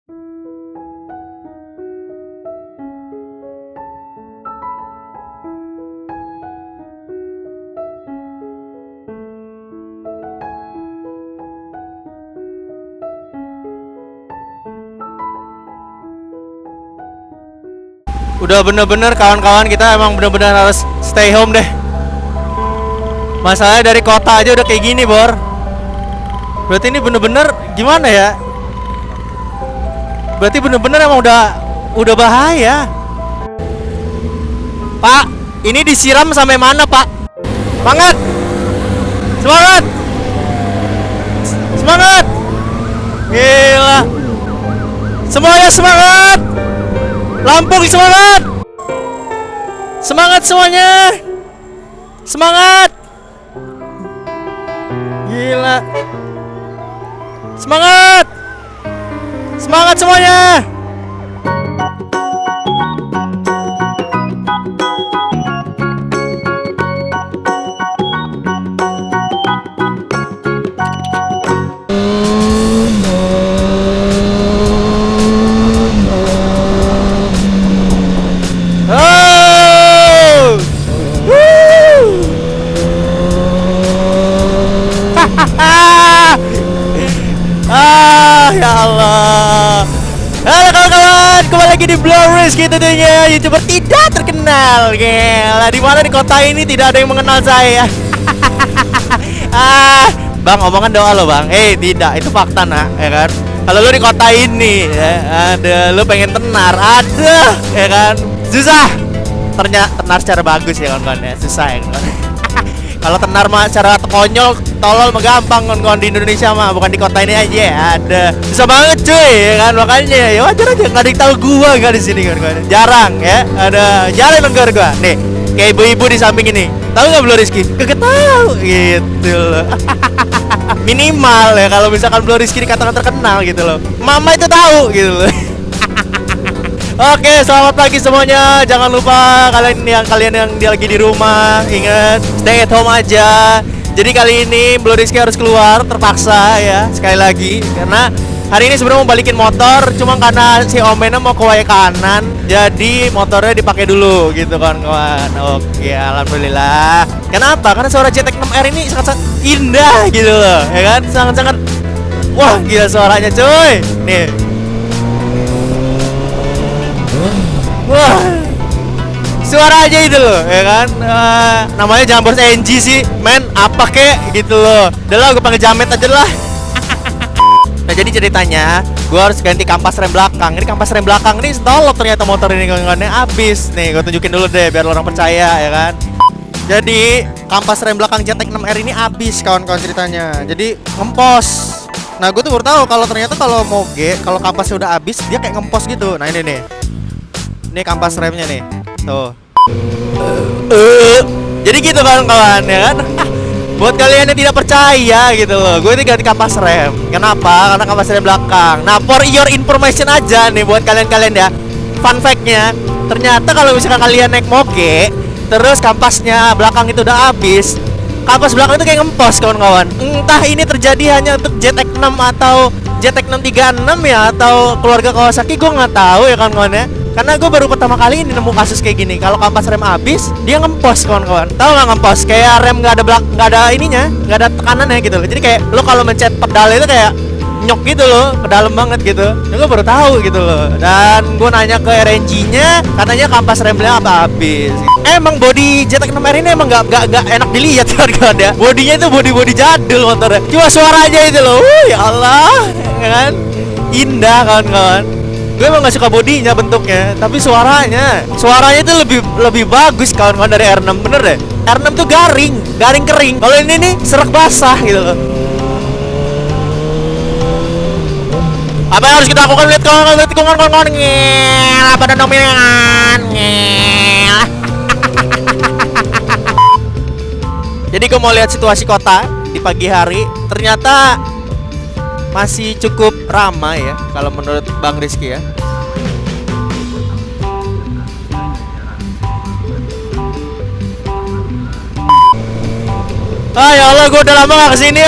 Udah bener-bener kawan-kawan, kita emang bener-bener harus stay home deh. Masalahnya dari kota aja udah kayak gini, Bor. Berarti ini bener-bener gimana ya? Berarti bener-bener emang udah bahaya. Pak, ini disiram sampai mana, Pak? Semangat! Semangat! Semangat! Gila. Semuanya semangat! Lampung semangat! Semangat semuanya! Semangat! Gila. Semangat! Semangat semuanya! Ya Allah. Halo kawan-kawan, kembali lagi di Blowrisk tentunya, YouTuber tidak terkenal. Gila, di mana di kota ini tidak ada yang mengenal saya. Bang, omongan doa lo, Bang. Tidak, itu fakta, nak, ya kan? Kalau lu di kota ini, ya, lu pengen tenar, ya kan? Susah. Ternyata tenar secara bagus ya, kawan-kawan, ya. Susah ya, kawan. Kalau tenar mah secara konyol, tolol mah gampang kawan-kawan, di Indonesia mah, bukan di kota ini aja. Ada susah banget cuy, ya kan? Makanya ya wajar aja nggak ada yang tahu gua nggak di sini kawan-kawan. Jarang ya, jarang denger gua. Nih, kayak ibu-ibu di samping ini. Tahu nggak Blowrisk? Kagak tahu gitu loh. Minimal ya kalau misalkan Blowrisk dikatakan terkenal gitu loh. Mama itu tahu gitu loh. Oke, selamat pagi semuanya. Jangan lupa kalian yang lagi di rumah, ingat stay at home aja. Jadi kali ini Blowrisk harus keluar terpaksa ya, sekali lagi karena hari ini sebenarnya mau balikin motor, cuma karena si Omena mau ke way kanan, jadi motornya dipakai dulu gitu kan kawan. Oke, alhamdulillah. Kenapa? Karena suara JTEK6R ini sangat indah gitu loh, ya kan? Sangat-sangat wah, gila suaranya cuy. Nih. Wah, suara aja itu loh, ya kan? Namanya Jambors NG sih, men, apa kek gitu loh. Udah lah, gue panggil Jamet aja lah. Nah, jadi ceritanya gue harus ganti kampas rem belakang. Ini kampas rem belakang ini stolok ternyata motor ini kawan-kawannya habis. Nih, gue tunjukin dulu deh biar orang percaya, ya kan? Jadi kampas rem belakang JTEK6R ini habis kawan-kawan ceritanya. Jadi ngempos. Nah, gue tuh baru tahu kalau ternyata kalau moge, kalau kampasnya udah habis dia kayak ngempos gitu. Nah, ini nih. Ini kampas remnya nih. Tuh. Jadi gitu kawan-kawan, ya kan? Buat kalian yang tidak percaya gitu loh, gue ini ganti kampas rem. Kenapa? Karena kampas rem belakang. Nah, for your information aja nih buat kalian-kalian ya. Fun fact-nya, ternyata kalau misalkan kalian naik moge, terus kampasnya belakang itu udah habis, kampas belakang itu kayak ngempos kawan-kawan. Entah ini terjadi hanya untuk JTEK6 atau JTEK636 ya, atau keluarga Kawasaki, gue nggak tahu ya kawan-kawan ya. Karena gue baru pertama kali ini nemu kasus kayak gini. Kalau kampas rem habis, dia ngempos kawan-kawan. Tahu nggak ngempos? Kayak rem nggak ada ininya, nggak ada tekanannya gitu loh. Jadi kayak lo kalau mencet pedal itu kayak nyok gitu loh, ke dalam banget gitu. Nah, gue baru tahu gitu loh. Dan gue nanya ke RNG-nya, katanya kampas remnya apa habis. Emang body JTEK6R ini emang nggak enak dilihat kawan-kawan ya. Bodinya itu body jadul motornya. Cuma suara aja itu loh. Ya Allah, ya kan? Indah kawan-kawan. Gue emang gak suka bodinya bentuknya, tapi suaranya itu lebih bagus kawan-kawan dari R6, bener deh. R6 tuh garing kering. Kalau ini nih serak basah gitu loh. Apa yang harus kita lakukan? Lihat kawan-kawan ngel, apa dan nomingan ngel. Jadi gue mau lihat situasi kota di pagi hari. Ternyata masih cukup ramai ya kalau menurut Bang Rizky ya. Ya Allah, gue udah lama gak kesini,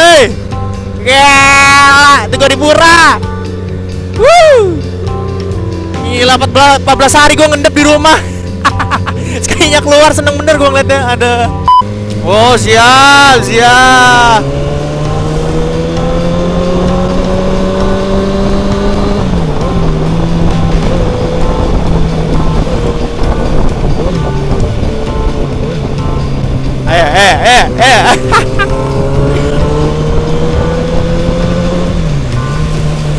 Gila, itu gue di Pura. Woo. Gila 14 hari gue ngendep di rumah. Sekalinya keluar seneng bener gue ngeliatnya. Ada. Oh siap.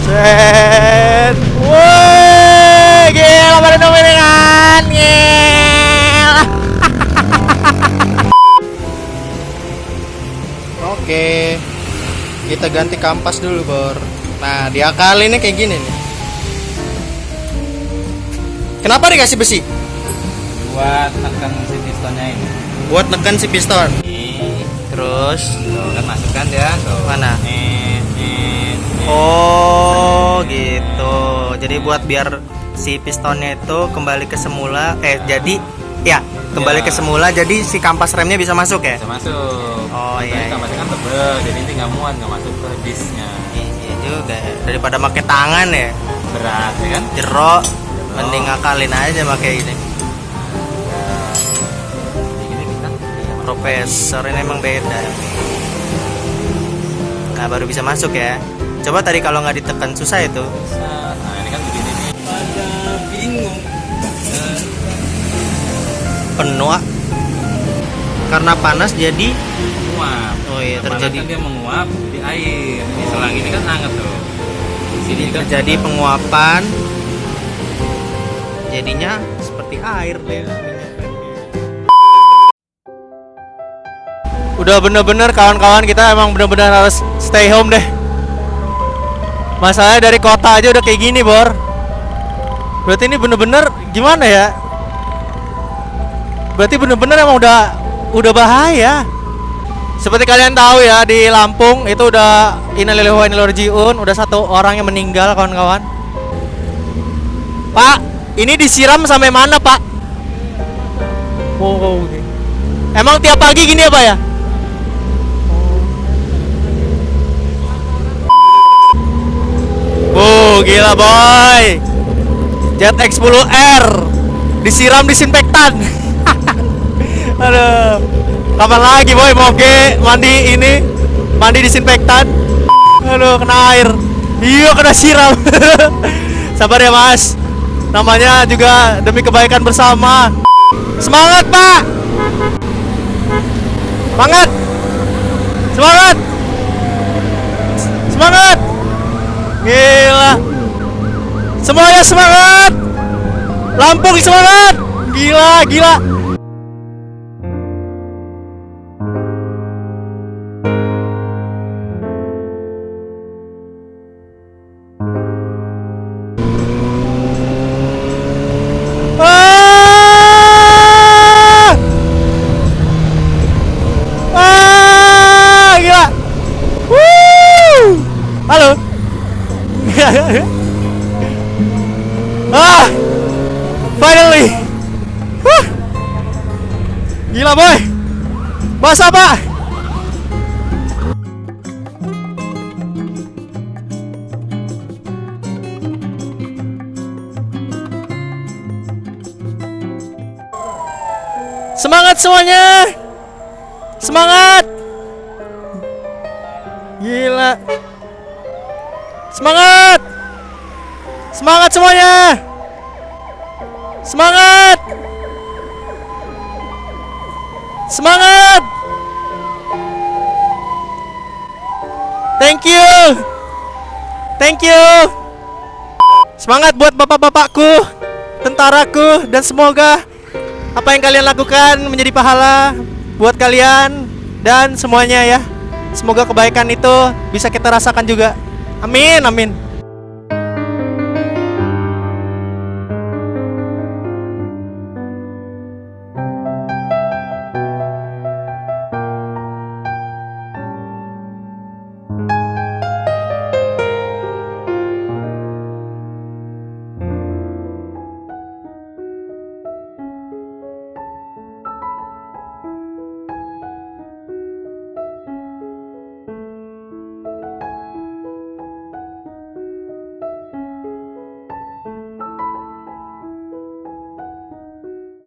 Set. Woi, gila pada nomingan. Gila. Oke. Kita ganti kampas dulu, Bor. Nah, diakali ini kayak gini nih. Kenapa dikasih besi? Buat tekan si pistonnya ini. Buat neken si piston. Terus Tuh, kan masukkan ya. Tuh. mana? Nih. Oh, gitu. Jadi buat biar si pistonnya itu kembali ke semula. Jadi ya kembali Ya. ke semula. Jadi si kampas remnya bisa masuk ya? Bisa masuk. Oh, iya. Kampasnya kan tebel, jadi ini nggak muat, nggak masuk ke disnya. Iya juga ya. Daripada pakai tangan ya. Berat ya kan? Jero, mending ngakalin aja pakai ini. Kayak gini kita. Profesor ini emang beda. Nah, baru bisa masuk ya. Coba tadi kalau nggak ditekan susah itu. Nah ini kan begini nih. Pada bingung. Penuh ah. Karena panas jadi Menguap. oh iya Panas terjadi kan dia menguap di air. Di selang ini kan hangat tuh. Sini kan terjadi penguapan. Jadinya seperti air deh. Udah bener-bener kawan-kawan kita emang bener-bener harus stay home deh. Masalahnya dari kota aja udah kayak gini, Bor. Berarti ini bener-bener gimana ya? Berarti bener-bener emang udah bahaya. Seperti kalian tahu ya, di Lampung itu udah innalillahi wa inna ilaihi raji'un, udah 1 orang yang meninggal, kawan-kawan. Pak, ini disiram sampai mana, Pak? Oh, okay. Emang tiap pagi gini ya, Pak ya? Gila boy. Jet X10R disiram disinfektan. Aduh. Kapan lagi boy mau mandi ini? Mandi disinfektan. Aduh, kena air. Iya, kena siram. Sabar ya, Mas. Namanya juga demi kebaikan bersama. Semangat, Pak. Semangat. Semangat. Semangat. Gila. Semuanya semangat. Lampung semangat. Gila. Gila. Woo. Halo. Finally. Gila boy. Basah, Pak. Semangat semuanya. Semangat. Gila. Semangat. Semangat semuanya. Semangat. Semangat. Thank you. Thank you. Semangat buat bapak-bapakku, tentaraku, dan semoga apa yang kalian lakukan menjadi pahala buat kalian dan semuanya ya. Semoga kebaikan itu bisa kita rasakan juga. Amin, amin.